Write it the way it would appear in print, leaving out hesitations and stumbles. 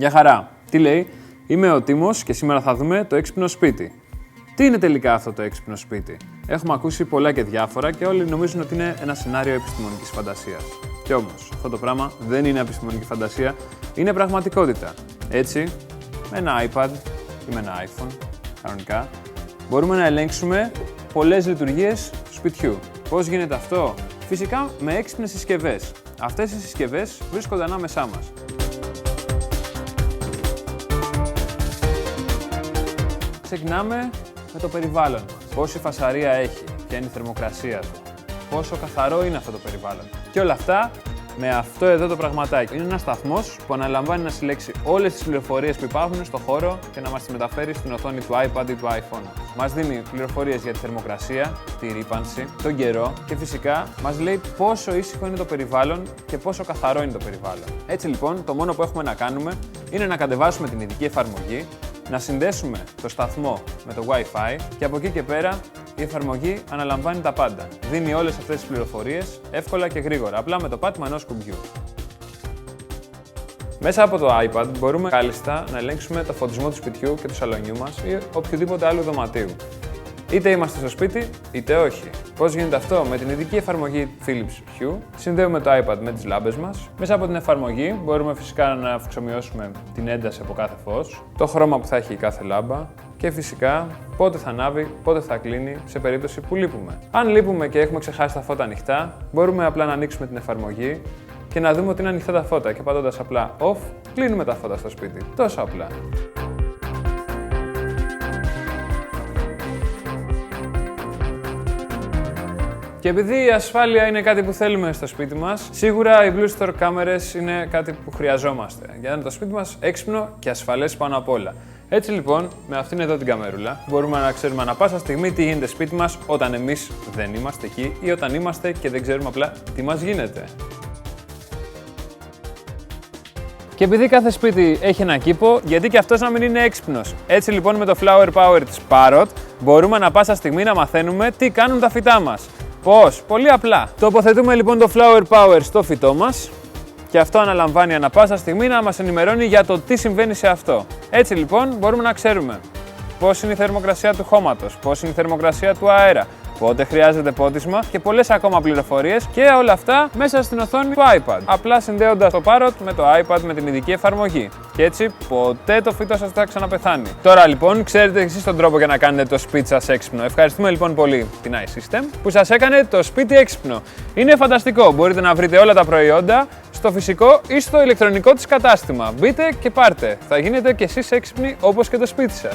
Γεια χαρά! Τι λέει? Είμαι ο Τίμος και σήμερα θα δούμε το έξυπνο σπίτι. Τι είναι τελικά αυτό το έξυπνο σπίτι? Έχουμε ακούσει πολλά και διάφορα και όλοι νομίζουν ότι είναι ένα σενάριο επιστημονικής φαντασίας. Κι όμως, αυτό το πράγμα δεν είναι επιστημονική φαντασία, είναι πραγματικότητα. Έτσι, με ένα iPad ή με ένα iPhone, κανονικά, μπορούμε να ελέγξουμε πολλές λειτουργίες του σπιτιού. Πώς γίνεται αυτό? Φυσικά με έξυπνες συσκευές. Αυτές οι συσκευές βρίσκονται ανάμεσά μας. Ξεκινάμε με το περιβάλλον μας. Πόση φασαρία έχει, ποια είναι η θερμοκρασία του, πόσο καθαρό είναι αυτό το περιβάλλον. Και όλα αυτά με αυτό εδώ το πραγματάκι. Είναι ένας σταθμός που αναλαμβάνει να συλλέξει όλες τις πληροφορίες που υπάρχουν στο χώρο και να μας τις μεταφέρει στην οθόνη του iPad ή του iPhone. Μας δίνει πληροφορίες για τη θερμοκρασία, τη ρύπανση, τον καιρό και φυσικά μας λέει πόσο ήσυχο είναι το περιβάλλον και πόσο καθαρό είναι το περιβάλλον. Έτσι λοιπόν, το μόνο που έχουμε να κάνουμε είναι να κατεβάσουμε την ειδική εφαρμογή, να συνδέσουμε το σταθμό με το Wi-Fi και από εκεί και πέρα η εφαρμογή αναλαμβάνει τα πάντα. Δίνει όλες αυτές τις πληροφορίες εύκολα και γρήγορα, απλά με το πάτημα ενός κουμπιού. Μέσα από το iPad μπορούμε κάλλιστα να ελέγξουμε το φωτισμό του σπιτιού και του σαλονιού μας ή οποιοδήποτε άλλου δωματίου. Είτε είμαστε στο σπίτι, είτε όχι. Πώς γίνεται αυτό? Με την ειδική εφαρμογή Philips Hue συνδέουμε το iPad με τις λάμπες μας. Μέσα από την εφαρμογή μπορούμε φυσικά να αυξομοιώσουμε την ένταση από κάθε φως, το χρώμα που θα έχει η κάθε λάμπα και φυσικά πότε θα ανάβει, πότε θα κλείνει σε περίπτωση που λείπουμε. Αν λείπουμε και έχουμε ξεχάσει τα φώτα ανοιχτά, μπορούμε απλά να ανοίξουμε την εφαρμογή και να δούμε ότι είναι ανοιχτά τα φώτα και πατώντας απλά off, κλείνουμε τα φώτα στο σπίτι. Τόσο απλά. Και επειδή η ασφάλεια είναι κάτι που θέλουμε στο σπίτι μας, σίγουρα οι Blue Store κάμερες είναι κάτι που χρειαζόμαστε για να είναι το σπίτι μας έξυπνο και ασφαλές πάνω απ' όλα. Έτσι λοιπόν, με αυτήν εδώ την καμερούλα, μπορούμε να ξέρουμε ανά πάσα στιγμή τι γίνεται σπίτι μας όταν εμείς δεν είμαστε εκεί ή όταν είμαστε και δεν ξέρουμε απλά τι μας γίνεται. Και επειδή κάθε σπίτι έχει ένα κήπο, γιατί και αυτός να μην είναι έξυπνος. Έτσι λοιπόν με το Flower Power της Parrot μπορούμε ανά πάσα στιγμή να μαθαίνουμε τι κάνουν τα φυτά μας. Πώς? Πολύ απλά. Τοποθετούμε λοιπόν το Flower Power στο φυτό μας και αυτό αναλαμβάνει ανά πάσα στιγμή να μας ενημερώνει για το τι συμβαίνει σε αυτό. Έτσι λοιπόν μπορούμε να ξέρουμε πώς είναι η θερμοκρασία του χώματος, πώς είναι η θερμοκρασία του αέρα, πότε χρειάζεται πότισμα και πολλές ακόμα πληροφορίες και όλα αυτά μέσα στην οθόνη του iPad. Απλά συνδέοντας το Parrot με το iPad με την ειδική εφαρμογή. Και έτσι ποτέ το φυτό σας δεν θα ξαναπεθάνει. Τώρα λοιπόν ξέρετε εσείς τον τρόπο για να κάνετε το σπίτι σας έξυπνο. Ευχαριστούμε λοιπόν πολύ την iSystem που σας έκανε το σπίτι έξυπνο. Είναι φανταστικό. Μπορείτε να βρείτε όλα τα προϊόντα στο φυσικό ή στο ηλεκτρονικό της κατάστημα. Μπείτε και πάρτε. Θα γίνετε κι εσείς έξυπνοι όπως και το σπίτι σας.